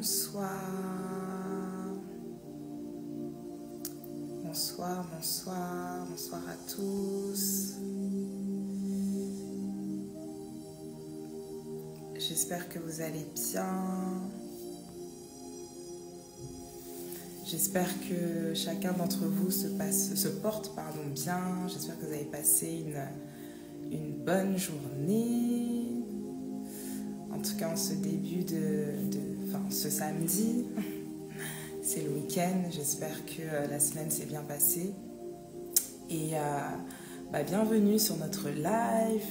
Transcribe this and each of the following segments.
Bonsoir. Bonsoir, bonsoir, bonsoir à tous. J'espère que vous allez bien. J'espère que chacun d'entre vous se porte bien. J'espère que vous avez passé une bonne journée. En tout cas, en ce début ce samedi, c'est le week-end. J'espère que la semaine s'est bien passée. Et bienvenue sur notre live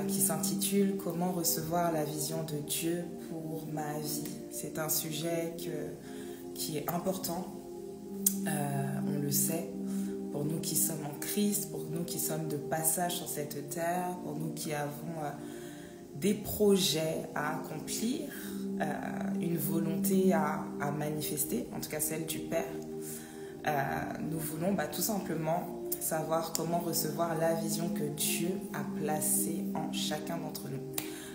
qui s'intitule « Comment recevoir la vision de Dieu pour ma vie ?» C'est un sujet qui est important, on le sait, pour nous qui sommes en Christ, pour nous qui sommes de passage sur cette terre, pour nous qui avons des projets à accomplir, une volonté à manifester, en tout cas celle du Père. Nous voulons tout simplement savoir comment recevoir la vision que Dieu a placée en chacun d'entre nous.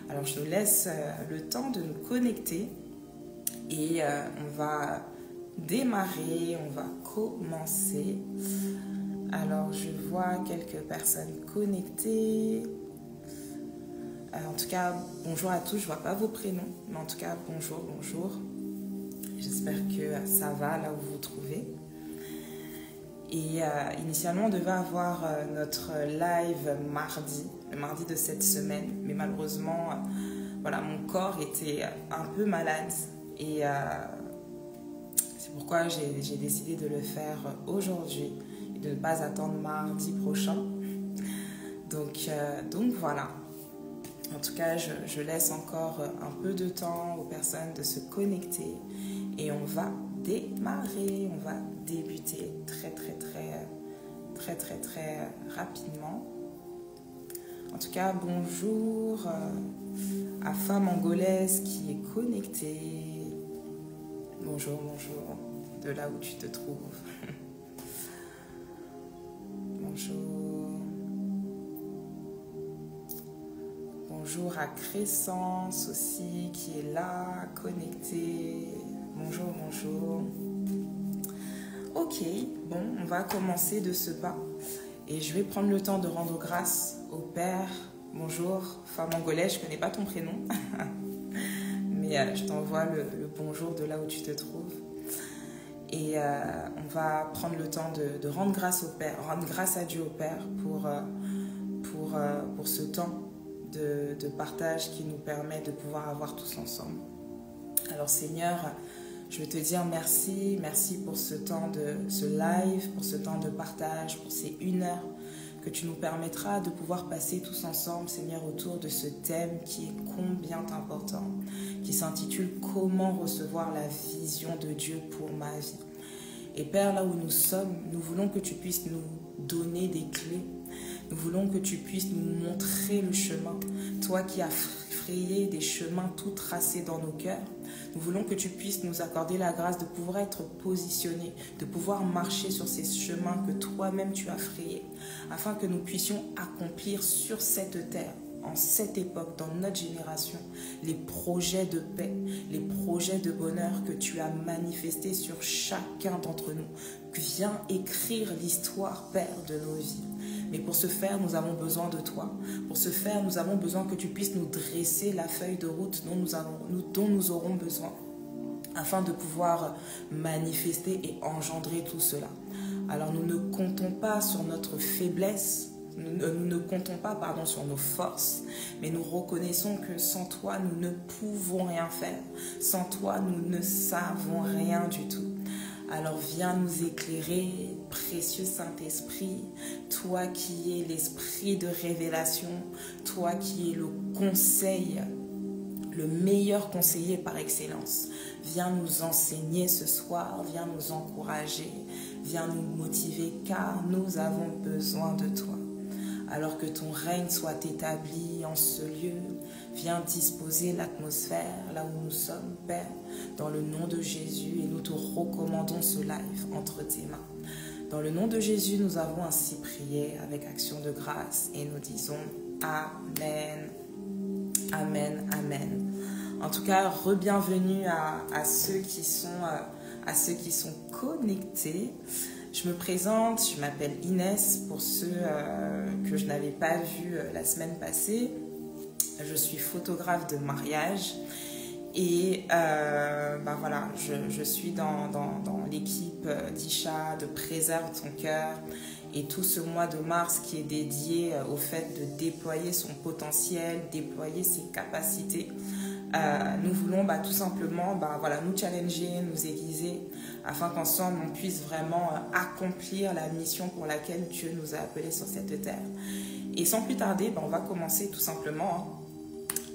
Alors je nous laisse le temps de nous connecter et on va démarrer, on va commencer. Alors je vois quelques personnes connectées. En tout cas, bonjour à tous. Je ne vois pas vos prénoms, mais en tout cas, bonjour. J'espère que ça va là où vous vous trouvez. Et initialement, on devait avoir notre live le mardi de cette semaine. Mais malheureusement, mon corps était un peu malade. Et c'est pourquoi j'ai décidé de le faire aujourd'hui et de ne pas attendre mardi prochain. Donc voilà. En tout cas, je laisse encore un peu de temps aux personnes de se connecter et on va démarrer, on va débuter très rapidement. En tout cas, bonjour à Femme Angolaise qui est connectée. Bonjour, de là où tu te trouves. Bonjour. Bonjour à Crescence aussi qui est là, connectée. Bonjour. Ok, bon, on va commencer de ce pas. Et je vais prendre le temps de rendre grâce au Père. Bonjour, femme angolaise, je ne connais pas ton prénom. Mais je t'envoie le bonjour de là où tu te trouves. Et on va prendre le temps de rendre grâce au Père, rendre grâce à Dieu au Père pour ce temps de partage qui nous permet de pouvoir avoir tous ensemble. Alors Seigneur, je veux te dire merci pour ce temps ce live, pour ce temps de partage, pour ces 1 heure que tu nous permettras de pouvoir passer tous ensemble, Seigneur, autour de ce thème qui est combien important, qui s'intitule « Comment recevoir la vision de Dieu pour ma vie ?» Et Père, là où nous sommes, nous voulons que tu puisses nous donner des clés. Nous voulons que tu puisses nous montrer le chemin. Toi qui as frayé des chemins tout tracés dans nos cœurs, nous voulons que tu puisses nous accorder la grâce de pouvoir être positionnés, de pouvoir marcher sur ces chemins que toi-même tu as frayés, afin que nous puissions accomplir sur cette terre, en cette époque, dans notre génération, les projets de paix, les projets de bonheur que tu as manifestés sur chacun d'entre nous. Viens écrire l'histoire, Père, de nos vies. Mais pour ce faire, nous avons besoin de toi. Pour ce faire, nous avons besoin que tu puisses nous dresser la feuille de route dont nous aurons besoin, afin de pouvoir manifester et engendrer tout cela. Alors nous ne comptons pas sur notre faiblesse, nous ne comptons pas sur nos forces, mais nous reconnaissons que sans toi, nous ne pouvons rien faire. Sans toi, nous ne savons rien du tout. Alors viens nous éclairer, précieux Saint-Esprit, toi qui es l'esprit de révélation, toi qui es le conseil, le meilleur conseiller par excellence. Viens nous enseigner ce soir, viens nous encourager, viens nous motiver car nous avons besoin de toi. Alors que ton règne soit établi en ce lieu, viens disposer l'atmosphère là où nous sommes, Père, dans le nom de Jésus, et nous te recommandons ce live entre tes mains. Dans le nom de Jésus, nous avons ainsi prié avec action de grâce et nous disons Amen. Amen, amen. En tout cas, re-bienvenue à ceux qui sont connectés. Je me présente, je m'appelle Inès, pour ceux que je n'avais pas vus la semaine passée. Je suis photographe de mariage et voilà, je suis dans l'équipe d'Isha, de Préserve ton cœur, et tout ce mois de mars qui est dédié au fait de déployer son potentiel, déployer ses capacités. Nous voulons tout simplement nous challenger, nous aiguiser, afin qu'ensemble on puisse vraiment accomplir la mission pour laquelle Dieu nous a appelés sur cette terre. Et sans plus tarder, on va commencer tout simplement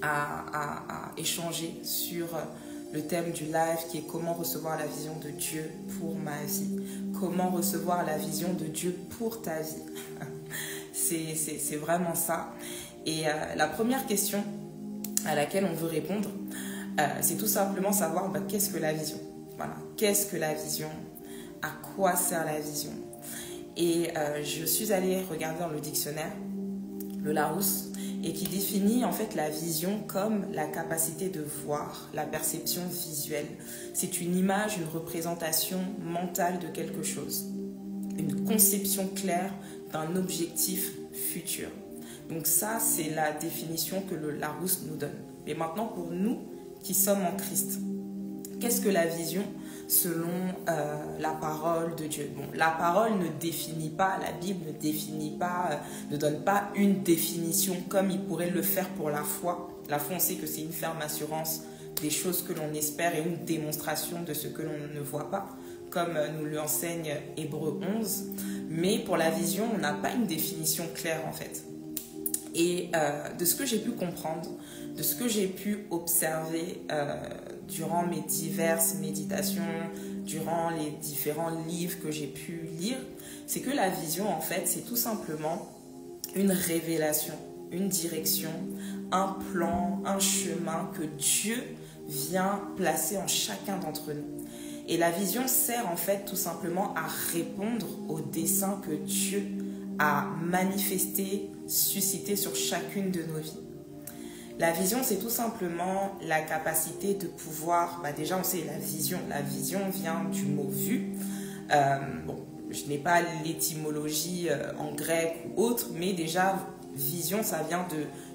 à échanger sur le thème du live, qui est comment recevoir la vision de Dieu pour ma vie, comment recevoir la vision de Dieu pour ta vie. C'est vraiment ça. Et la première question à laquelle on veut répondre, c'est tout simplement savoir qu'est-ce que la vision. Voilà, qu'est-ce que la vision, à quoi sert la vision. Et je suis allée regarder dans le dictionnaire, le Larousse, et qui définit en fait la vision comme la capacité de voir, la perception visuelle. C'est une image, une représentation mentale de quelque chose, une conception claire d'un objectif futur. Donc ça, c'est la définition que le Larousse nous donne. Mais maintenant, pour nous qui sommes en Christ, qu'est-ce que la vision selon la parole de Dieu? Bon, la parole ne définit pas, la Bible ne définit pas, ne donne pas une définition comme il pourrait le faire pour la foi. La foi, on sait que c'est une ferme assurance des choses que l'on espère et une démonstration de ce que l'on ne voit pas, comme nous l'enseigne Hébreux 11. Mais pour la vision, on n'a pas une définition claire en fait. Et de ce que j'ai pu comprendre, de ce que j'ai pu observer durant mes diverses méditations, durant les différents livres que j'ai pu lire, c'est que la vision, en fait, c'est tout simplement une révélation, une direction, un plan, un chemin que Dieu vient placer en chacun d'entre nous. Et la vision sert en fait tout simplement à répondre aux desseins que Dieu a manifestés, suscités sur chacune de nos vies. La vision, c'est tout simplement la capacité de pouvoir, déjà on sait la vision vient du mot vue. Je n'ai pas l'étymologie en grec ou autre, mais déjà vision, ça vient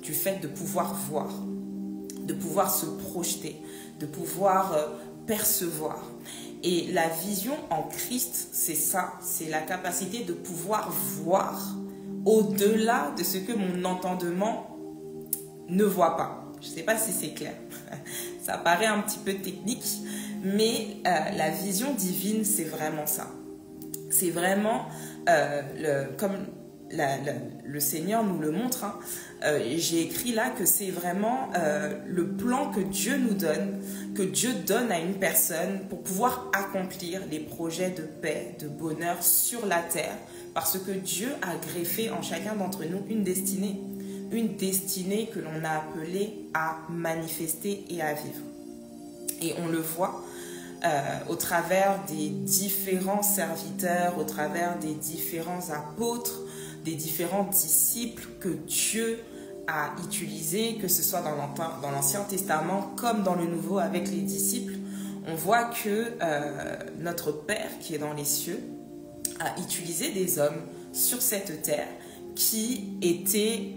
du fait de pouvoir voir, de pouvoir se projeter, de pouvoir percevoir. Et la vision en Christ, c'est ça, c'est la capacité de pouvoir voir au-delà de ce que mon entendement ne voit pas. Je ne sais pas si c'est clair. Ça paraît un petit peu technique, mais la vision divine, c'est vraiment ça. C'est vraiment, comme le Seigneur nous le montre, j'ai écrit là que c'est vraiment le plan que Dieu nous donne, que Dieu donne à une personne pour pouvoir accomplir les projets de paix, de bonheur sur la terre, parce que Dieu a greffé en chacun d'entre nous une destinée que l'on a appelée à manifester et à vivre. Et on le voit au travers des différents serviteurs, au travers des différents apôtres, des différents disciples que Dieu a utilisés, que ce soit dans l'Ancien Testament comme dans le Nouveau avec les disciples. On voit que notre Père qui est dans les cieux a utilisé des hommes sur cette terre qui étaient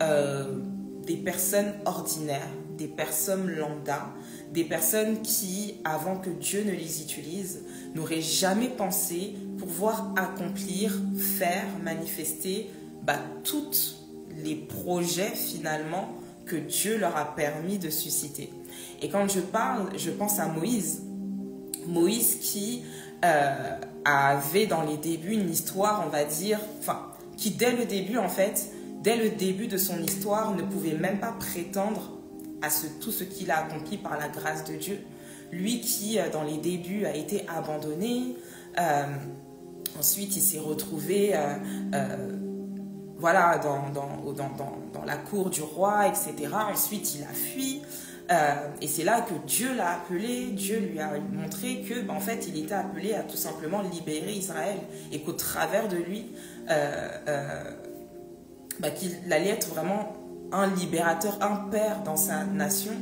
des personnes ordinaires, des personnes lambda, des personnes qui, avant que Dieu ne les utilise, n'auraient jamais pensé pouvoir accomplir, faire, manifester tous les projets finalement que Dieu leur a permis de susciter. Et quand je parle, je pense à Moïse. Moïse qui avait dans les débuts une histoire, on va dire, qui dès le début en fait, dès le début de son histoire, ne pouvait même pas prétendre à tout ce qu'il a accompli par la grâce de Dieu. Lui qui, dans les débuts, a été abandonné, ensuite il s'est retrouvé dans la cour du roi, etc. Ensuite il a fui, et c'est là que Dieu l'a appelé, Dieu lui a montré que en fait il était appelé à tout simplement libérer Israël, et qu'au travers de lui qu'il allait être vraiment un libérateur, un père dans sa nation,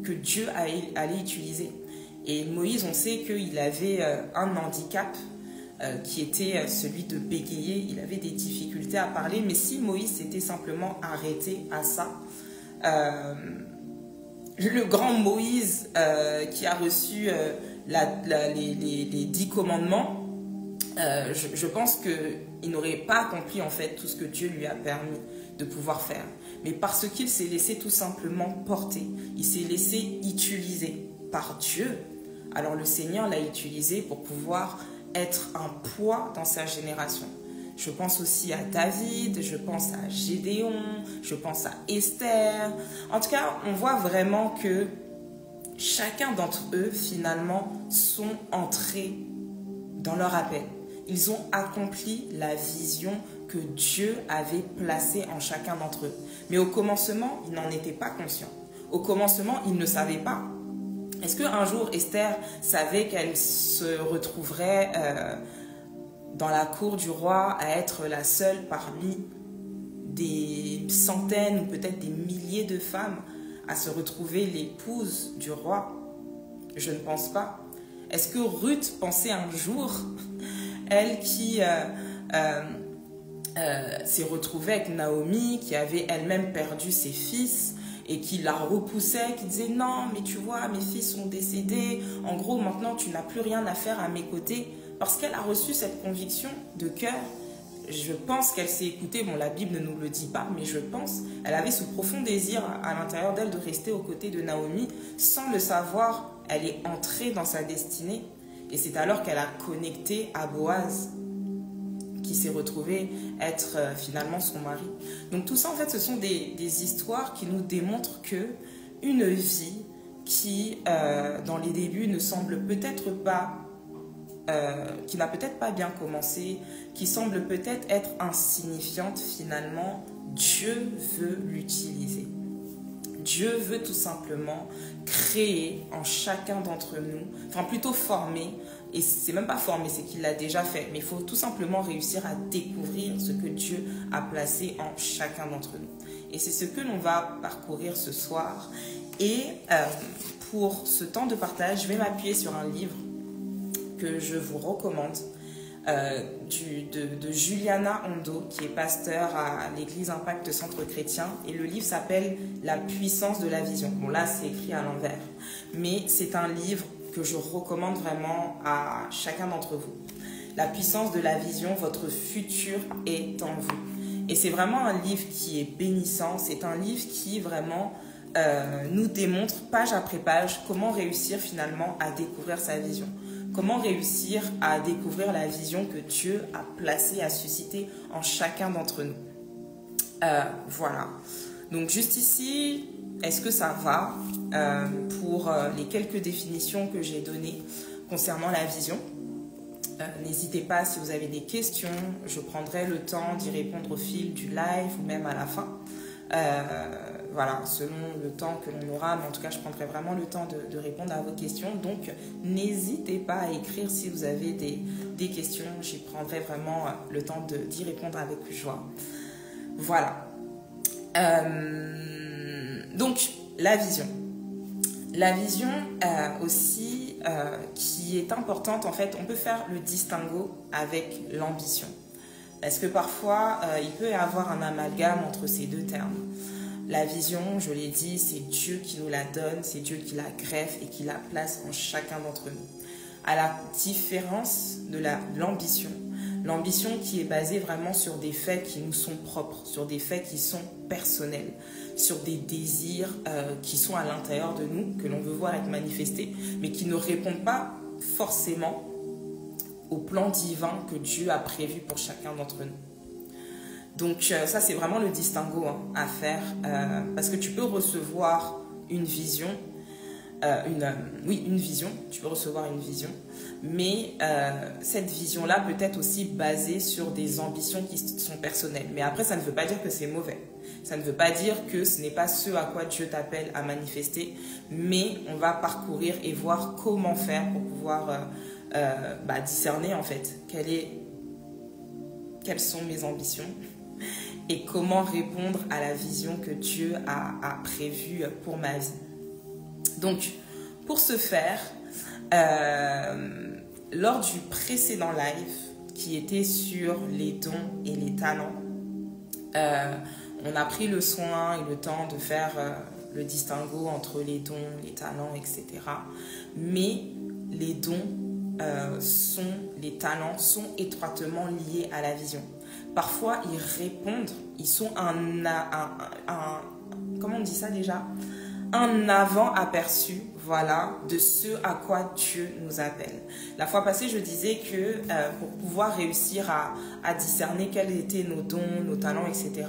que Dieu allait utiliser. Et Moïse, on sait qu'il avait un handicap qui était celui de bégayer. Il avait des difficultés à parler, mais si Moïse s'était simplement arrêté à ça, le grand Moïse qui a reçu les 10 commandements, je pense qu'il n'aurait pas accompli en fait tout ce que Dieu lui a permis de pouvoir faire. Mais parce qu'il s'est laissé tout simplement porter, il s'est laissé utiliser par Dieu, alors le Seigneur l'a utilisé pour pouvoir être un poids dans sa génération. Je pense aussi à David, je pense à Gédéon, je pense à Esther. En tout cas, on voit vraiment que chacun d'entre eux, finalement, sont entrés dans leur appel. Ils ont accompli la vision que Dieu avait placée en chacun d'entre eux. Mais au commencement, ils n'en étaient pas conscients. Au commencement, ils ne savaient pas. Est-ce qu'un jour, Esther savait qu'elle se retrouverait dans la cour du roi à être la seule parmi des centaines ou peut-être des milliers de femmes à se retrouver l'épouse du roi? Je ne pense pas. Est-ce que Ruth pensait un jour, elle qui s'est retrouvée avec Naomi, qui avait elle-même perdu ses fils et qui la repoussait, qui disait « Non, mais tu vois, mes fils sont décédés, en gros, maintenant, tu n'as plus rien à faire à mes côtés », parce qu'elle a reçu cette conviction de cœur. Je pense qu'elle s'est écoutée, bon, la Bible ne nous le dit pas, mais je pense, elle avait ce profond désir à l'intérieur d'elle de rester aux côtés de Naomi, sans le savoir, elle est entrée dans sa destinée, et c'est alors qu'elle a connecté à Boaz, qui s'est retrouvé être finalement son mari. Donc tout ça, en fait, ce sont des histoires qui nous démontrent que une vie qui, dans les débuts, ne semble peut-être pas, qui n'a peut-être pas bien commencé, qui semble peut-être être insignifiante, finalement, Dieu veut l'utiliser. Dieu veut tout simplement créer en chacun d'entre nous, enfin plutôt former, et c'est même pas former, c'est qu'il l'a déjà fait, mais il faut tout simplement réussir à découvrir ce que Dieu a placé en chacun d'entre nous. Et c'est ce que l'on va parcourir ce soir. Et pour ce temps de partage, je vais m'appuyer sur un livre que je vous recommande, de Juliana Hondo, qui est pasteur à l'église Impact Centre Chrétien, et le livre s'appelle « La puissance de la vision ». Bon, là, c'est écrit à l'envers, mais c'est un livre que je recommande vraiment à chacun d'entre vous. La puissance de la vision, votre futur est en vous. Et c'est vraiment un livre qui est bénissant, c'est un livre qui vraiment nous démontre page après page comment réussir finalement à découvrir sa vision. Comment réussir à découvrir la vision que Dieu a placée, a suscitée en chacun d'entre nous. Voilà. Donc juste ici, est-ce que ça va pour les quelques définitions que j'ai données concernant la vision? N'hésitez pas si vous avez des questions, je prendrai le temps d'y répondre au fil du live ou même à la fin. Voilà, selon le temps que l'on aura, mais en tout cas, je prendrai vraiment le temps de répondre à vos questions. Donc, n'hésitez pas à écrire si vous avez des questions. J'y prendrai vraiment le temps d'y répondre avec joie. Voilà. Donc, la vision. La vision aussi, qui est importante, en fait, on peut faire le distinguo avec l'ambition. Parce que parfois, il peut y avoir un amalgame entre ces deux termes. La vision, je l'ai dit, c'est Dieu qui nous la donne, c'est Dieu qui la greffe et qui la place en chacun d'entre nous. À la différence de l'ambition, l'ambition qui est basée vraiment sur des faits qui nous sont propres, sur des faits qui sont personnels, sur des désirs qui sont à l'intérieur de nous, que l'on veut voir être manifestés, mais qui ne répondent pas forcément au plan divin que Dieu a prévu pour chacun d'entre nous. Donc ça, c'est vraiment le distinguo à faire, parce que tu peux recevoir une vision, une vision, tu peux recevoir une vision, mais cette vision-là peut être aussi basée sur des ambitions qui sont personnelles. Mais après, ça ne veut pas dire que c'est mauvais. Ça ne veut pas dire que ce n'est pas ce à quoi Dieu t'appelle à manifester, mais on va parcourir et voir comment faire pour pouvoir discerner en fait quelles sont mes ambitions et comment répondre à la vision que Dieu a prévue pour ma vie. Donc, pour ce faire, lors du précédent live qui était sur les dons et les talents, on a pris le soin et le temps de faire le distinguo entre les dons, les talents, etc. Mais les dons les talents sont étroitement liés à la vision. Parfois, ils répondent, ils sont comment on dit ça déjà? Un avant-aperçu, voilà, de ce à quoi Dieu nous appelle. La fois passée, je disais que pour pouvoir réussir à discerner quels étaient nos dons, nos talents, etc.,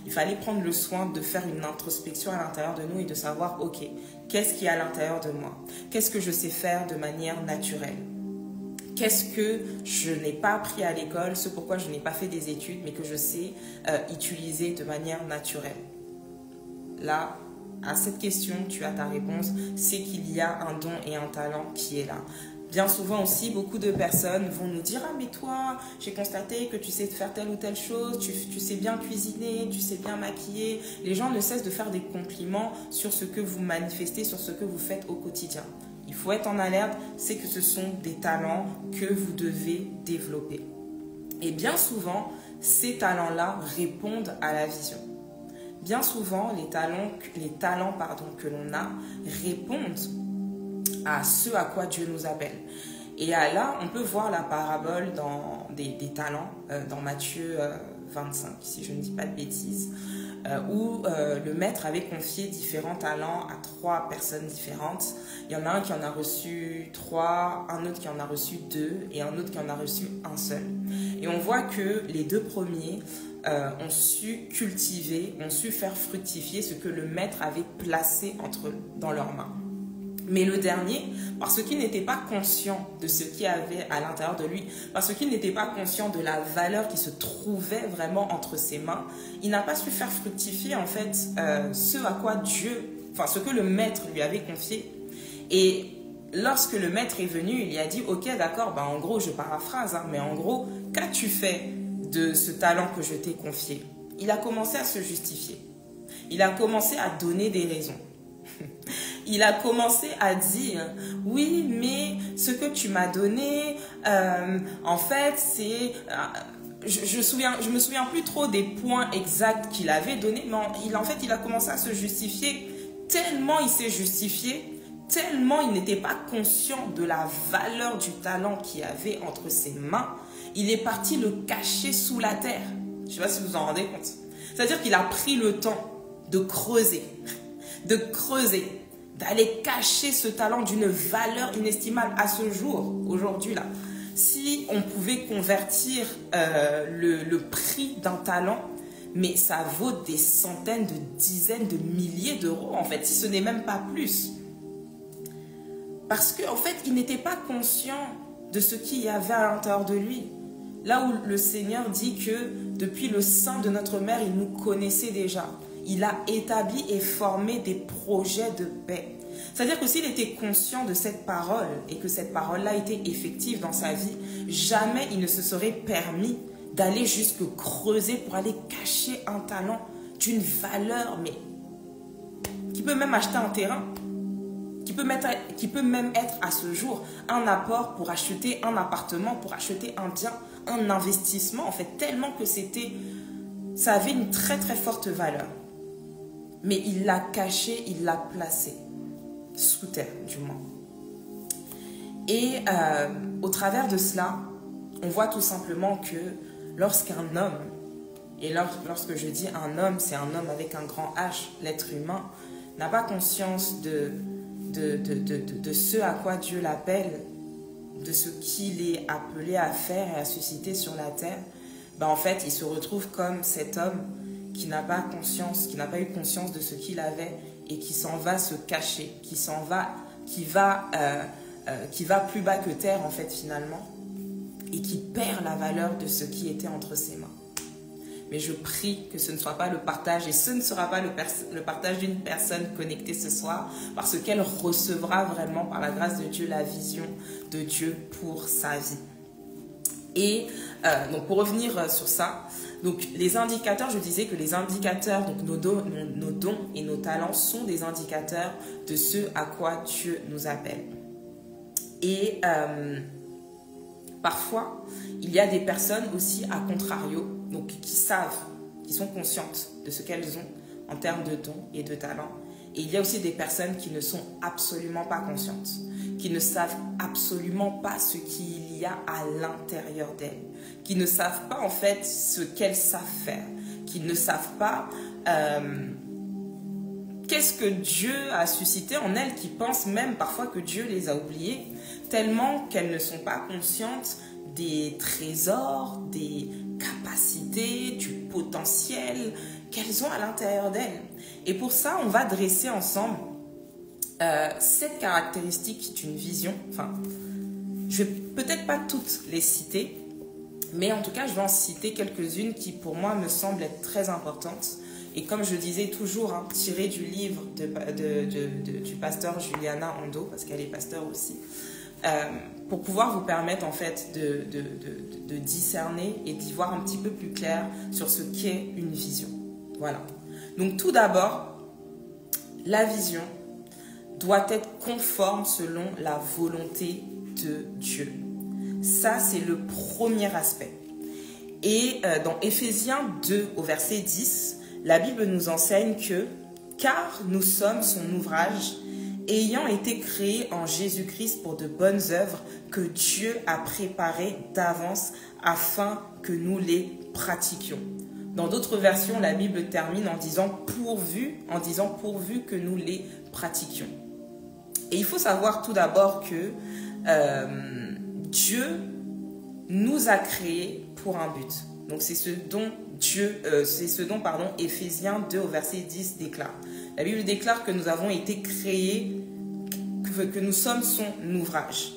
il fallait prendre le soin de faire une introspection à l'intérieur de nous et de savoir, ok, qu'est-ce qui est à l'intérieur de moi? Qu'est-ce que je sais faire de manière naturelle? Qu'est-ce que je n'ai pas appris à l'école, ce pourquoi je n'ai pas fait des études, mais que je sais utiliser de manière naturelle? Là, à cette question, tu as ta réponse, c'est qu'il y a un don et un talent qui est là. Bien souvent aussi, beaucoup de personnes vont nous dire « Ah mais toi, j'ai constaté que tu sais faire telle ou telle chose, tu sais bien cuisiner, tu sais bien maquiller. » Les gens ne cessent de faire des compliments sur ce que vous manifestez, sur ce que vous faites au quotidien. Il faut être en alerte, c'est que ce sont des talents que vous devez développer. Et bien souvent, ces talents-là répondent à la vision. Bien souvent, les talents que l'on a répondent à ce à quoi Dieu nous appelle. Et là, on peut voir la parabole des talents dans Matthieu 25, si je ne dis pas de bêtises, où le maître avait confié différents talents à 3 personnes différentes. Il y en a un qui en a reçu 3, un autre qui en a reçu 2 et un autre qui en a reçu un seul. Et on voit que les 2 premiers ont su cultiver, ont su faire fructifier ce que le maître avait placé dans leurs mains. Mais le dernier, parce qu'il n'était pas conscient de ce qu'il y avait à l'intérieur de lui, parce qu'il n'était pas conscient de la valeur qui se trouvait vraiment entre ses mains, il n'a pas su faire fructifier en fait ce à quoi ce que le maître lui avait confié. Et lorsque le maître est venu, il lui a dit « Ok, d'accord, en gros, je paraphrase, mais en gros, qu'as-tu fait de ce talent que je t'ai confié ?» Il a commencé à se justifier. Il a commencé à donner des raisons. Il a commencé à dire « Oui, mais ce que tu m'as donné, en fait, c'est... je me souviens plus trop des points exacts qu'il avait donnés, mais en fait, il a commencé à se justifier. Tellement il s'est justifié, tellement il n'était pas conscient de la valeur du talent qu'il avait entre ses mains, il est parti le cacher sous la terre. Je ne sais pas si vous vous en rendez compte. C'est-à-dire qu'il a pris le temps de creuser, d'aller cacher ce talent d'une valeur inestimable à ce jour, aujourd'hui là. Si on pouvait convertir le prix d'un talent, mais ça vaut des centaines, de dizaines, de milliers d'euros en fait, si ce n'est même pas plus. Parce qu'en fait, il n'était pas conscient de ce qu'il y avait à l'intérieur de lui. Là où le Seigneur dit que depuis le sein de notre mère, il nous connaissait déjà. Il a établi et formé des projets de paix. C'est-à-dire que s'il était conscient de cette parole et que cette parole-là était effective dans sa vie, jamais il ne se serait permis d'aller jusque creuser pour aller cacher un talent d'une valeur, mais qui peut même acheter un terrain, qui peut même être à ce jour un apport pour acheter un appartement, pour acheter un bien, un investissement, en fait, tellement que ça avait une très très forte valeur. Mais il l'a caché, il l'a placé, sous terre du moins. Et au travers de cela, on voit tout simplement que lorsqu'un homme, et lorsque je dis un homme, c'est un homme avec un grand H, l'être humain, n'a pas conscience de ce à quoi Dieu l'appelle, de ce qu'il est appelé à faire et à susciter sur la terre, en fait, il se retrouve comme cet homme qui n'a pas eu conscience de ce qu'il avait et qui s'en va se cacher, qui va plus bas que terre en fait finalement, et qui perd la valeur de ce qui était entre ses mains. Mais je prie que ce ne soit pas le partage, et ce ne sera pas le partage d'une personne connectée ce soir, parce qu'elle recevra vraiment par la grâce de Dieu la vision de Dieu pour sa vie. Et donc pour revenir sur ça, donc les indicateurs, je disais que les indicateurs, donc nos dons et nos talents sont des indicateurs de ce à quoi Dieu nous appelle. Et parfois, il y a des personnes aussi à contrario, donc qui savent, qui sont conscientes de ce qu'elles ont en termes de dons et de talents. Et il y a aussi des personnes qui ne sont absolument pas conscientes, qui ne savent absolument pas ce qu'il y a à l'intérieur d'elles, qui ne savent pas en fait ce qu'elles savent faire, qui ne savent pas qu'est-ce que Dieu a suscité en elles, qui pensent même parfois que Dieu les a oubliées, tellement qu'elles ne sont pas conscientes des trésors, des capacités, du potentiel qu'elles ont à l'intérieur d'elles. Et pour ça, on va dresser ensemble 7 caractéristiques d'une vision. Enfin, je vais peut-être pas toutes les citer, mais en tout cas, je vais en citer quelques-unes qui, pour moi, me semblent être très importantes. Et comme je disais toujours, hein, tiré du livre du pasteur Juliana Ando, parce qu'elle est pasteur aussi, pour pouvoir vous permettre en fait de discerner et d'y voir un petit peu plus clair sur ce qu'est une vision. Voilà. Donc tout d'abord, la vision doit être conforme selon la volonté de Dieu. Ça, c'est le premier aspect. Et dans Éphésiens 2 au verset 10, la Bible nous enseigne que « Car nous sommes son ouvrage, ayant été créés en Jésus-Christ pour de bonnes œuvres que Dieu a préparées d'avance afin que nous les pratiquions. » Dans d'autres versions, la Bible termine en disant pourvu que nous les pratiquions. Et il faut savoir tout d'abord que Dieu nous a créés pour un but. Donc c'est ce dont Éphésiens 2 au verset 10 déclare. La Bible déclare que nous avons été créés, que nous sommes son ouvrage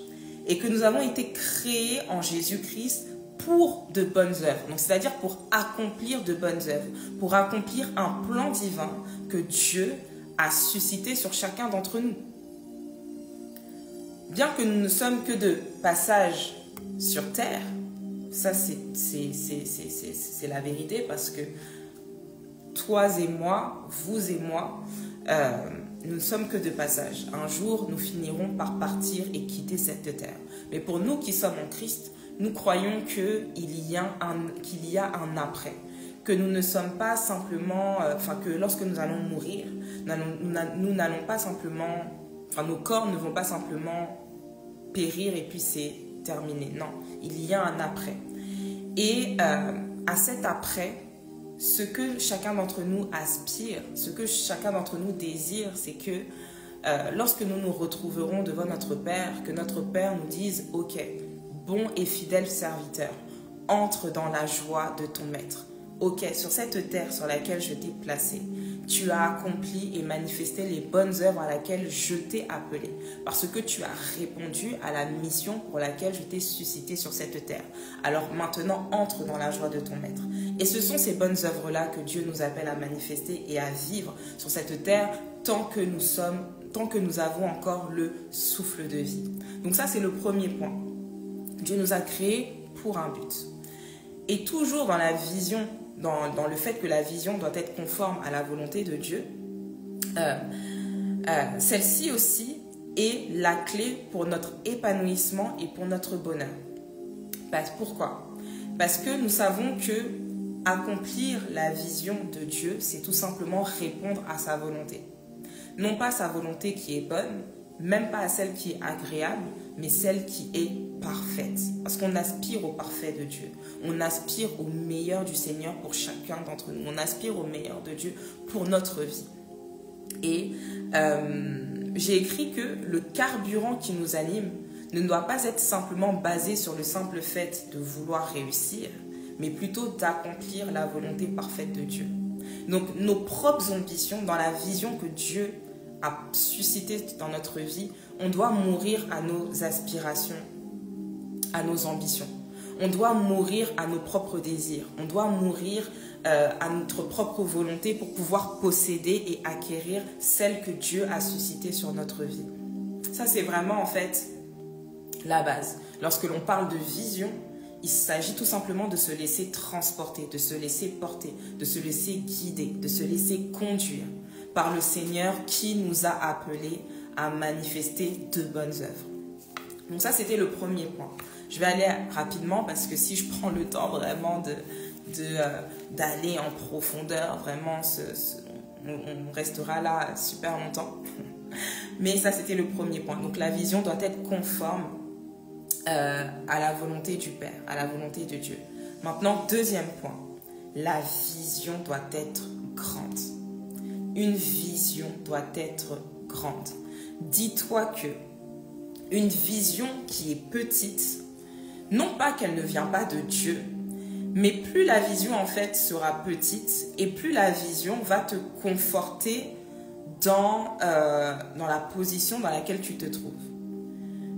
et que nous avons été créés en Jésus-Christ pour de bonnes œuvres. Donc c'est-à-dire pour accomplir de bonnes œuvres, pour accomplir un plan divin que Dieu a suscité sur chacun d'entre nous. Bien que nous ne sommes que de passage sur terre, ça c'est la vérité, parce que toi et moi, vous et moi, nous ne sommes que de passage. Un jour, nous finirons par partir et quitter cette terre. Mais pour nous qui sommes en Christ, nous croyons qu'il y a un après. Que nous ne sommes pas simplement... que lorsque nous allons mourir, nous n'allons pas simplement... nos corps ne vont pas simplement périr et puis c'est terminé. Non, il y a un après. Et à cet après, ce que chacun d'entre nous aspire, ce que chacun d'entre nous désire, c'est que lorsque nous nous retrouverons devant notre Père, que notre Père nous dise « Ok, bon et fidèle serviteur, entre dans la joie de ton maître. Ok, sur cette terre sur laquelle je t'ai placé, tu as accompli et manifesté les bonnes œuvres à laquelle je t'ai appelé, parce que tu as répondu à la mission pour laquelle je t'ai suscité sur cette terre. Alors maintenant, entre dans la joie de ton maître. » Et ce sont ces bonnes œuvres-là que Dieu nous appelle à manifester et à vivre sur cette terre tant que nous avons encore le souffle de vie. Donc ça, c'est le premier point. Dieu nous a créés pour un but. Et toujours dans la vision, dans le fait que la vision doit être conforme à la volonté de Dieu, celle-ci aussi est la clé pour notre épanouissement et pour notre bonheur. Pourquoi? Parce que nous savons que accomplir la vision de Dieu, c'est tout simplement répondre à sa volonté. Non pas sa volonté qui est bonne, même pas à celle qui est agréable, mais celle qui est parfaite. Parce qu'on aspire au parfait de Dieu. On aspire au meilleur du Seigneur pour chacun d'entre nous. On aspire au meilleur de Dieu pour notre vie. Et j'ai écrit que le carburant qui nous anime ne doit pas être simplement basé sur le simple fait de vouloir réussir, mais plutôt d'accomplir la volonté parfaite de Dieu. Donc nos propres ambitions, dans la vision que Dieu a suscité dans notre vie, on doit mourir à nos aspirations, à nos ambitions. On doit mourir à nos propres désirs. On doit mourir à notre propre volonté pour pouvoir posséder et acquérir celle que Dieu a suscitée sur notre vie. Ça, c'est vraiment en fait la base. Lorsque l'on parle de vision, Il s'agit tout simplement de se laisser transporter, de se laisser porter, de se laisser guider, de se laisser conduire par le Seigneur qui nous a appelés à manifester de bonnes œuvres. Donc ça, c'était le premier point. Je vais aller rapidement parce que si je prends le temps vraiment d'aller en profondeur, vraiment, on restera là super longtemps. Mais ça, c'était le premier point. Donc la vision doit être conforme à la volonté du Père, à la volonté de Dieu. Maintenant, deuxième point, la vision doit être grande. Une vision doit être grande. Dis-toi que une vision qui est petite, non pas qu'elle ne vient pas de Dieu, mais plus la vision en fait sera petite et plus la vision va te conforter dans la position dans laquelle tu te trouves.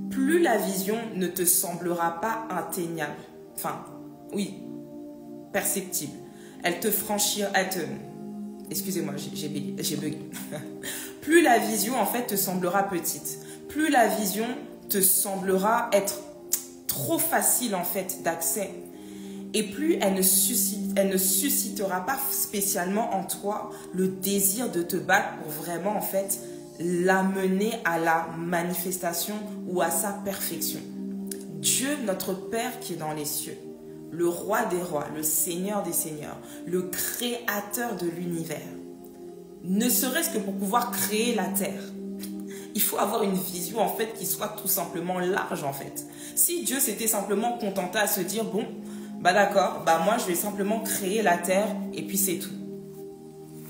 Plus la vision ne te semblera pas atteignable, enfin, oui, perceptible. Elle te franchira, excusez-moi, j'ai bugué. Plus la vision, en fait, te semblera petite, plus la vision te semblera être trop facile, en fait, d'accès, et plus elle ne suscitera pas spécialement en toi le désir de te battre pour vraiment, en fait, l'amener à la manifestation ou à sa perfection. Dieu, notre Père qui est dans les cieux, le roi des rois, le Seigneur des seigneurs, le créateur de l'univers, ne serait-ce que pour pouvoir créer la terre, il faut avoir une vision en fait qui soit tout simplement large en fait. Si Dieu s'était simplement contenté à se dire bon, bah d'accord, bah moi je vais simplement créer la terre et puis c'est tout.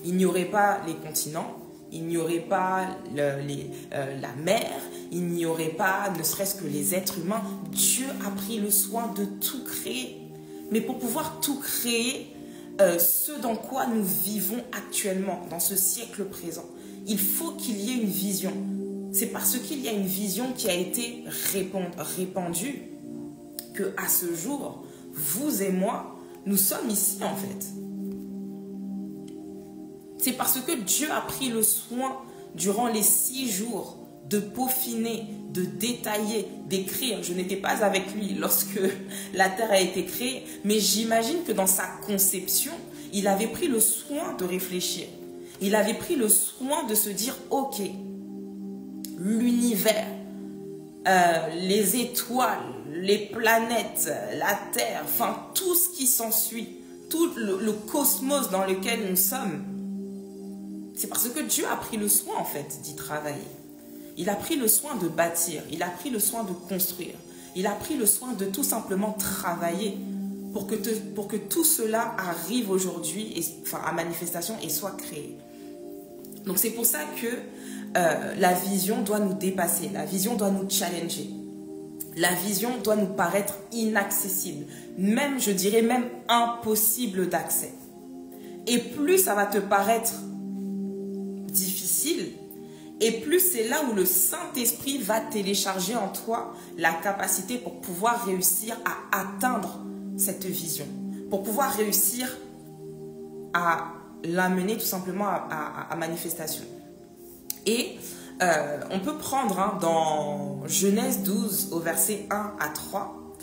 Il n'y aurait pas les continents, il n'y aurait pas la mer, il n'y aurait pas ne serait-ce que les êtres humains. Dieu a pris le soin de tout créer. Mais pour pouvoir tout créer, ce dans quoi nous vivons actuellement, dans ce siècle présent, il faut qu'il y ait une vision. C'est parce qu'il y a une vision qui a été répandue qu'à ce jour, vous et moi, nous sommes ici en fait. C'est parce que Dieu a pris le soin durant les 6 jours de peaufiner, de détailler, d'écrire. Je n'étais pas avec lui lorsque la terre a été créée, mais j'imagine que dans sa conception, il avait pris le soin de réfléchir. Il avait pris le soin de se dire, ok, l'univers, les étoiles, les planètes, la terre, enfin tout ce qui s'ensuit, tout le cosmos dans lequel nous sommes, c'est parce que Dieu a pris le soin en fait d'y travailler. Il a pris le soin de bâtir, il a pris le soin de construire, il a pris le soin de tout simplement travailler pour que tout cela arrive aujourd'hui, enfin à manifestation et soit créé. Donc c'est pour ça que la vision doit nous dépasser, la vision doit nous challenger. La vision doit nous paraître inaccessible, même, je dirais même impossible d'accès. Et plus ça va te paraître difficile, et plus c'est là où le Saint-Esprit va télécharger en toi la capacité pour pouvoir réussir à atteindre cette vision, pour pouvoir réussir à l'amener tout simplement à manifestation. Et on peut prendre dans Genèse 12 au verset 1 à 3,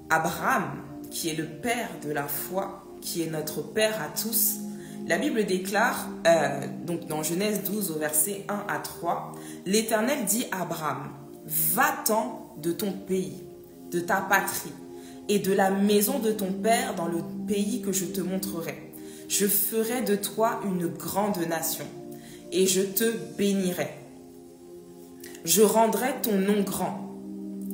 Abraham, qui est le père de la foi, qui est notre père à tous. La Bible déclare, donc dans Genèse 12 au verset 1 à 3, l'Éternel dit à Abraham, va-t'en de ton pays, de ta patrie et de la maison de ton père dans le pays que je te montrerai. Je ferai de toi une grande nation et je te bénirai. Je rendrai ton nom grand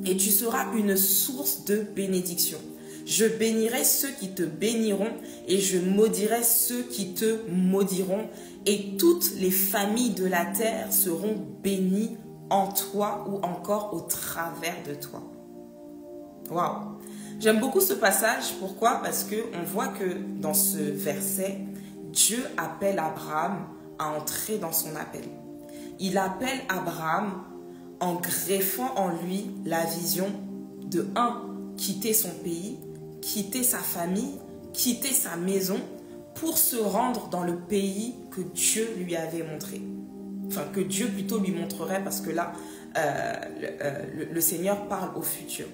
et tu seras une source de bénédiction. Je bénirai ceux qui te béniront et je maudirai ceux qui te maudiront. Et toutes les familles de la terre seront bénies en toi ou encore au travers de toi. Waouh! J'aime beaucoup ce passage. Pourquoi? Parce qu'on voit que dans ce verset, Dieu appelle Abraham à entrer dans son appel. Il appelle Abraham en greffant en lui la vision de quitter son pays, quitter sa famille, quitter sa maison pour se rendre dans le pays que Dieu lui avait montré. Enfin, que Dieu plutôt lui montrerait parce que là, le Seigneur parle au futur.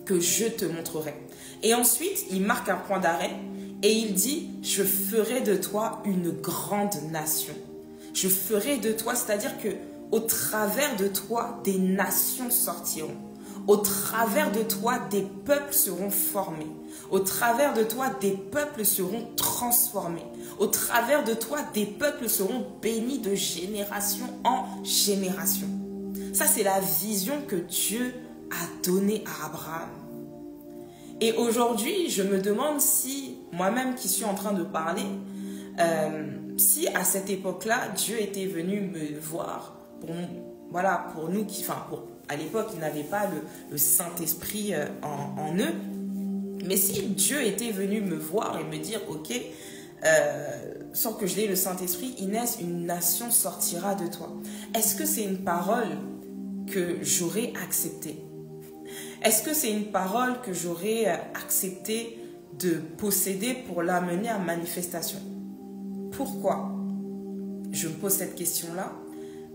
que je te montrerai. Et ensuite, il marque un point d'arrêt et il dit, je ferai de toi une grande nation. Je ferai de toi, c'est-à-dire que au travers de toi, des nations sortiront. Au travers de toi, des peuples seront formés. Au travers de toi, des peuples seront transformés. Au travers de toi, des peuples seront bénis de génération en génération. Ça, c'est la vision que Dieu a donnée à Abraham. Et aujourd'hui, je me demande si, moi-même qui suis en train de parler, si à cette époque-là, Dieu était venu me voir, pour nous qui, à l'époque, ils n'avaient pas le Saint-Esprit en eux, mais si Dieu était venu me voir et me dire, ok, sans que je l'ai le Saint-Esprit, Inès, une nation sortira de toi. Est-ce que c'est une parole que j'aurais acceptée? Est-ce que c'est une parole que j'aurais accepté de posséder pour l'amener à manifestation? Pourquoi je me pose cette question-là?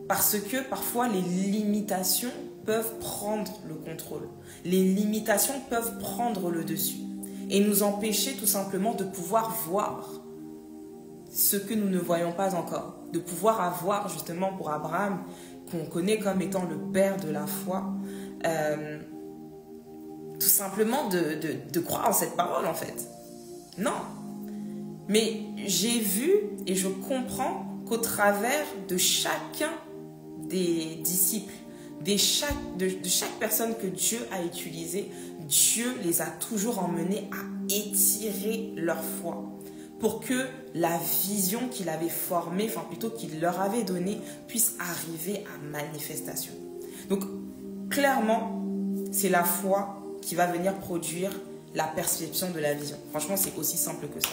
Parce que parfois les limitations peuvent prendre le contrôle. Les limitations peuvent prendre le dessus et nous empêcher tout simplement de pouvoir voir ce que nous ne voyons pas encore. De pouvoir avoir justement pour Abraham, qu'on connaît comme étant le père de la foi, tout simplement de croire en cette parole en fait. Non. Mais j'ai vu et je comprends qu'au travers de chacun des disciples, de chaque personne que Dieu a utilisée, Dieu les a toujours emmenés à étirer leur foi pour que la vision qu'il avait formée, enfin plutôt qu'il leur avait donnée, puisse arriver à manifestation. Donc clairement, c'est la foi qui va venir produire la perception de la vision. Franchement, c'est aussi simple que ça.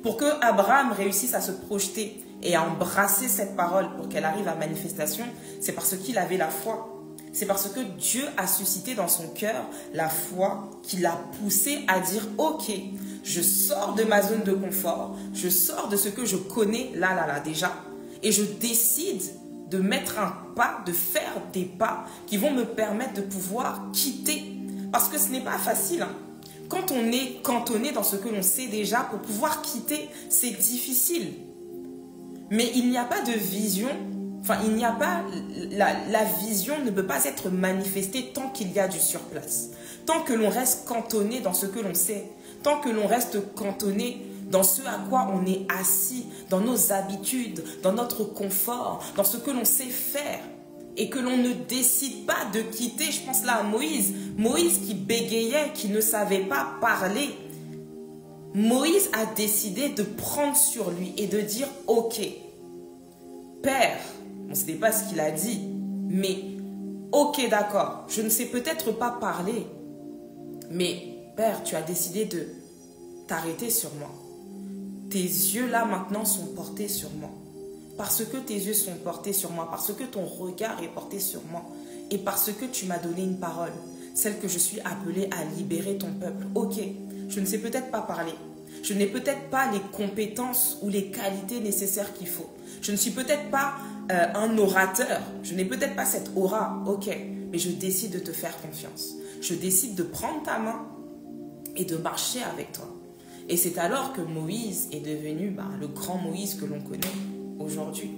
Pour que Abraham réussisse à se projeter et à embrasser cette parole pour qu'elle arrive à manifestation, c'est parce qu'il avait la foi. C'est parce que Dieu a suscité dans son cœur la foi qui l'a poussé à dire « Ok, je sors de ma zone de confort, je sors de ce que je connais là déjà et je décide de mettre un pas, de faire des pas qui vont me permettre de pouvoir quitter. » Parce que ce n'est pas facile, hein. Quand on est cantonné dans ce que l'on sait déjà, pour pouvoir quitter, c'est difficile. Mais il n'y a pas de vision, la vision ne peut pas être manifestée tant qu'il y a du surplace. Tant que l'on reste cantonné dans ce que l'on sait, tant que l'on reste cantonné dans ce à quoi on est assis, dans nos habitudes, dans notre confort, dans ce que l'on sait faire, et que l'on ne décide pas de quitter. Je pense là à Moïse. Moïse qui bégayait, qui ne savait pas parler. Moïse a décidé de prendre sur lui et de dire « Ok, Père », bon, ce n'est pas ce qu'il a dit, mais « Ok, d'accord, je ne sais peut-être pas parler, mais Père, tu as décidé de t'arrêter sur moi. Tes yeux là maintenant sont portés sur moi. Parce que tes yeux sont portés sur moi, parce que ton regard est porté sur moi, et parce que tu m'as donné une parole, celle que je suis appelée à libérer ton peuple. Ok, je ne sais peut-être pas parler, je n'ai peut-être pas les compétences ou les qualités nécessaires qu'il faut, je ne suis peut-être pas un orateur, je n'ai peut-être pas cette aura, ok, mais je décide de te faire confiance. Je décide de prendre ta main et de marcher avec toi. Et c'est alors que Moïse est devenu le grand Moïse que l'on connaît aujourd'hui.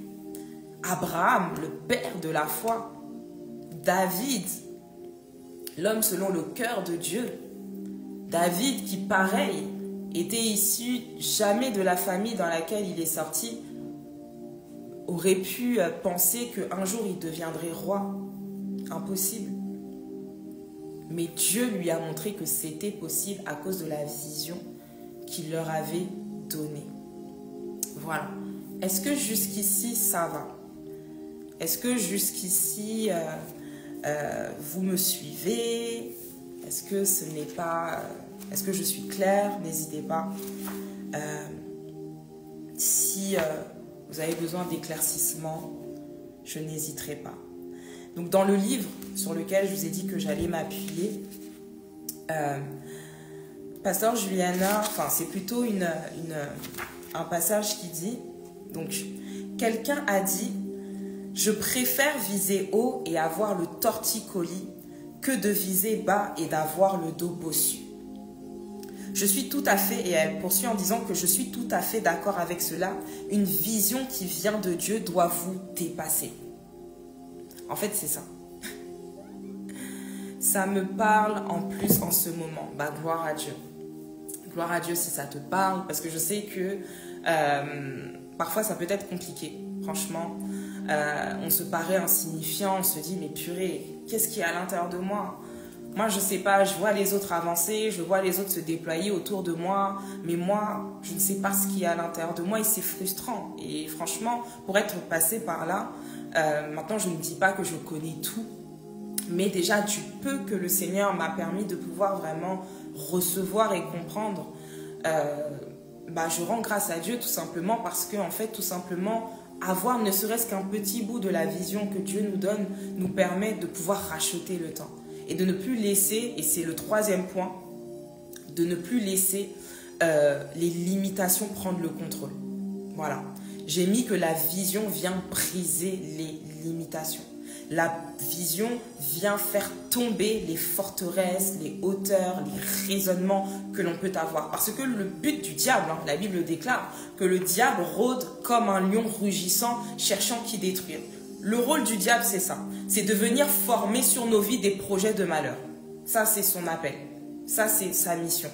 Abraham, le père de la foi. David, l'homme selon le cœur de Dieu. David qui, pareil, était issu jamais de la famille dans laquelle il est sorti, aurait pu penser qu'un jour il deviendrait roi. Impossible. Mais Dieu lui a montré que c'était possible à cause de la vision qu'il leur avait donnée. Voilà. Est-ce que jusqu'ici, ça va? Est-ce que jusqu'ici, vous me suivez? Est-ce que ce n'est pas... Est-ce que je suis claire? N'hésitez pas. Si vous avez besoin d'éclaircissement, je n'hésiterai pas. Donc, dans le livre sur lequel je vous ai dit que j'allais m'appuyer, Pasteur Juliana, c'est plutôt un passage qui dit... Donc, quelqu'un a dit « Je préfère viser haut et avoir le torticolis que de viser bas et d'avoir le dos bossu. Je suis tout à fait, et elle poursuit en disant que je suis tout à fait d'accord avec cela, une vision qui vient de Dieu doit vous dépasser. En fait, c'est ça. Ça me parle en plus en ce moment. Bah, gloire à Dieu. Gloire à Dieu si ça te parle, parce que je sais que parfois ça peut être compliqué. Franchement, on se paraît insignifiant, on se dit mais purée, qu'est-ce qui est à l'intérieur de moi? Moi, je sais pas, je vois les autres avancer, je vois les autres se déployer autour de moi, mais moi, je ne sais pas ce qu'il y a à l'intérieur de moi et c'est frustrant. Et franchement, pour être passé par là, maintenant je ne dis pas que je connais tout, mais déjà du peu que le Seigneur m'a permis de pouvoir vraiment recevoir et comprendre, je rends grâce à Dieu tout simplement parce que, en fait, tout simplement, avoir ne serait-ce qu'un petit bout de la vision que Dieu nous donne nous permet de pouvoir racheter le temps. Et de ne plus laisser, et c'est le troisième point, de ne plus laisser les limitations prendre le contrôle. Voilà. J'ai mis que la vision vient briser les limitations. La vision vient faire tomber les forteresses, les hauteurs, les raisonnements que l'on peut avoir. Parce que le but du diable, la Bible déclare que le diable rôde comme un lion rugissant, cherchant qui détruire. Le rôle du diable, c'est ça. C'est de venir former sur nos vies des projets de malheur. Ça, c'est son appel. Ça, c'est sa mission.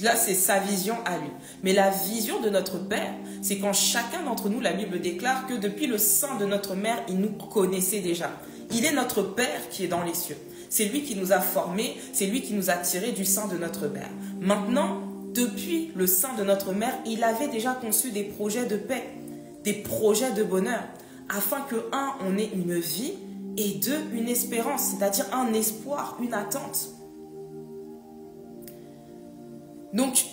Là, c'est sa vision à lui. Mais la vision de notre Père, c'est quand chacun d'entre nous, la Bible déclare que depuis le sein de notre mère, il nous connaissait déjà. Il est notre Père qui est dans les cieux. C'est lui qui nous a formés, c'est lui qui nous a tirés du sein de notre mère. Maintenant, depuis le sein de notre mère, il avait déjà conçu des projets de paix, des projets de bonheur, afin que, un, on ait une vie, et deux, une espérance, c'est-à-dire un espoir, une attente. Donc,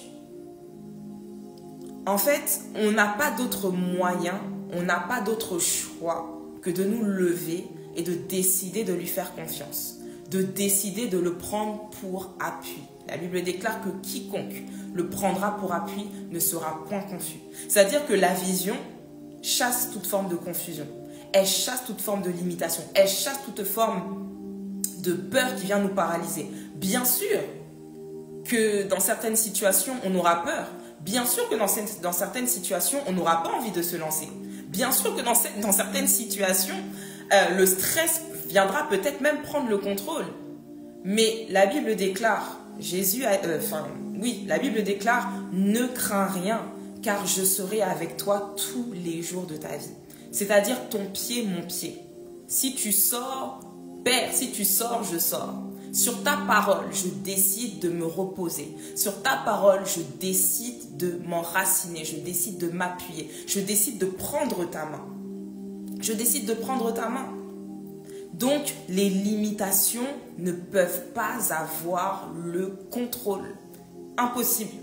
en fait, on n'a pas d'autre moyen, on n'a pas d'autre choix que de nous lever et de décider de lui faire confiance, de décider de le prendre pour appui. La Bible déclare que quiconque le prendra pour appui ne sera point confus. C'est-à-dire que la vision chasse toute forme de confusion, elle chasse toute forme de limitation, elle chasse toute forme de peur qui vient nous paralyser. Bien sûr que dans certaines situations, on aura peur. Bien sûr que dans certaines situations, on n'aura pas envie de se lancer. Bien sûr que dans certaines situations, le stress viendra peut-être même prendre le contrôle. Mais la Bible déclare, la Bible déclare, ne crains rien, car je serai avec toi tous les jours de ta vie. C'est-à-dire ton pied, mon pied. Si tu sors, Père, si tu sors, je sors. Sur ta parole, je décide de me reposer. Sur ta parole, je décide de m'enraciner. Je décide de m'appuyer. Je décide de prendre ta main. Je décide de prendre ta main. Donc, les limitations ne peuvent pas avoir le contrôle. Impossible.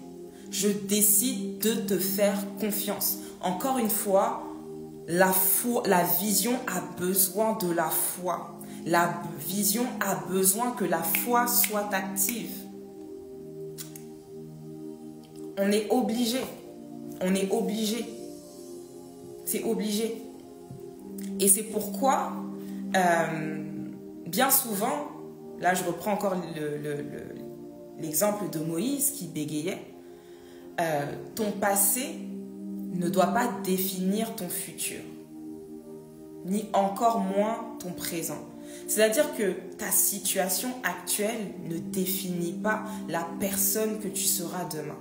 Je décide de te faire confiance. Encore une fois, la vision a besoin de la foi. La vision a besoin que la foi soit active. On est obligé. On est obligé. C'est obligé. Et c'est pourquoi, bien souvent, là je reprends encore l'exemple de Moïse qui bégayait, ton passé ne doit pas définir ton futur, ni encore moins ton présent. C'est-à-dire que ta situation actuelle ne définit pas la personne que tu seras demain.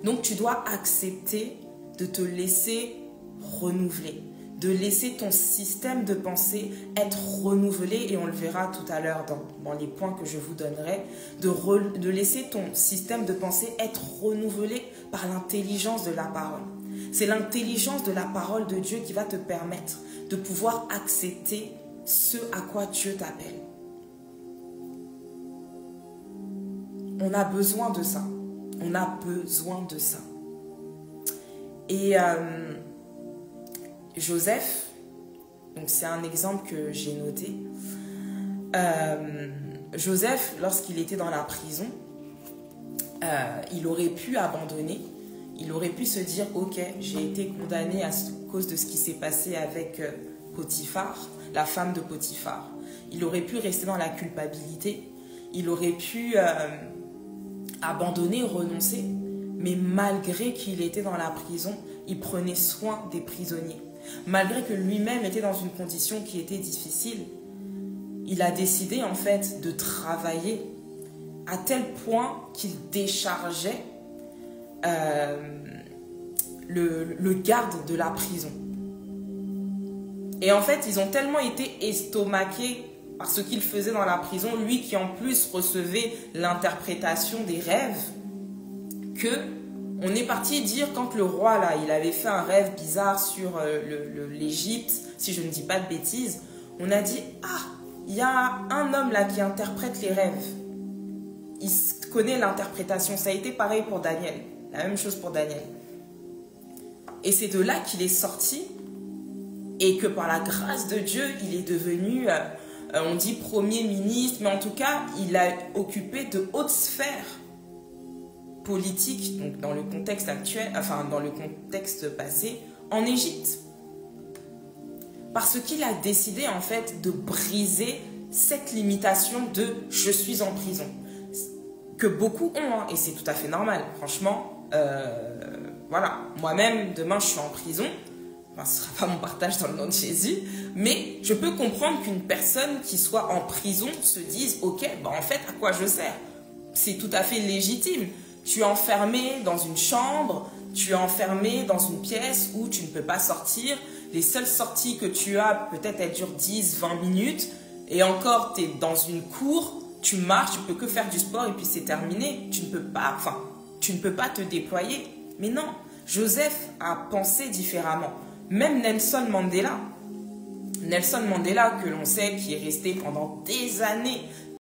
Donc tu dois accepter de te laisser renouveler, de laisser ton système de pensée être renouvelé, et on le verra tout à l'heure dans les points que je vous donnerai, de laisser ton système de pensée être renouvelé par l'intelligence de la parole. C'est l'intelligence de la parole de Dieu qui va te permettre de pouvoir accepter ce à quoi Dieu t'appelle. On a besoin de ça. On a besoin de ça. Et Joseph, donc c'est un exemple que j'ai noté. Joseph, lorsqu'il était dans la prison, il aurait pu abandonner. Il aurait pu se dire, ok, j'ai été condamné à cause de ce qui s'est passé avec Potiphar, la femme de Potiphar. il aurait pu rester dans la culpabilité, il aurait pu abandonner, renoncer, mais malgré qu'il était dans la prison, il prenait soin des prisonniers. Malgré que lui-même était dans une condition qui était difficile, il a décidé en fait de travailler à tel point qu'il déchargeait le garde de la prison. Et en fait, ils ont tellement été estomaqués par ce qu'il faisait dans la prison, lui qui en plus recevait l'interprétation des rêves, que on est parti dire quand le roi là, il avait fait un rêve bizarre sur l'Égypte, si je ne dis pas de bêtises, on a dit ah, il y a un homme là qui interprète les rêves. Il connaît l'interprétation. Ça a été pareil pour Daniel, la même chose pour Daniel. Et c'est de là qu'il est sorti et que par la grâce de Dieu, il est devenu, on dit premier ministre, mais en tout cas, il a occupé de hautes sphères politiques, donc dans le contexte actuel, enfin dans le contexte passé, en Égypte. Parce qu'il a décidé en fait de briser cette limitation de « je suis en prison » que beaucoup ont, hein, et c'est tout à fait normal, franchement. Voilà, moi-même, demain, je suis en prison. Enfin, ce ne sera pas mon partage dans le nom de Jésus, mais je peux comprendre qu'une personne qui soit en prison se dise « Ok, bah en fait, à quoi je sers ?» C'est tout à fait légitime. Tu es enfermé dans une chambre, tu es enfermé dans une pièce où tu ne peux pas sortir. Les seules sorties que tu as, peut-être elles durent 10, 20 minutes. Et encore, tu es dans une cour, tu marches, tu peux que faire du sport et puis c'est terminé. Tu ne peux pas te déployer. Mais non, Joseph a pensé différemment. Même Nelson Mandela, que l'on sait qui est resté pendant des années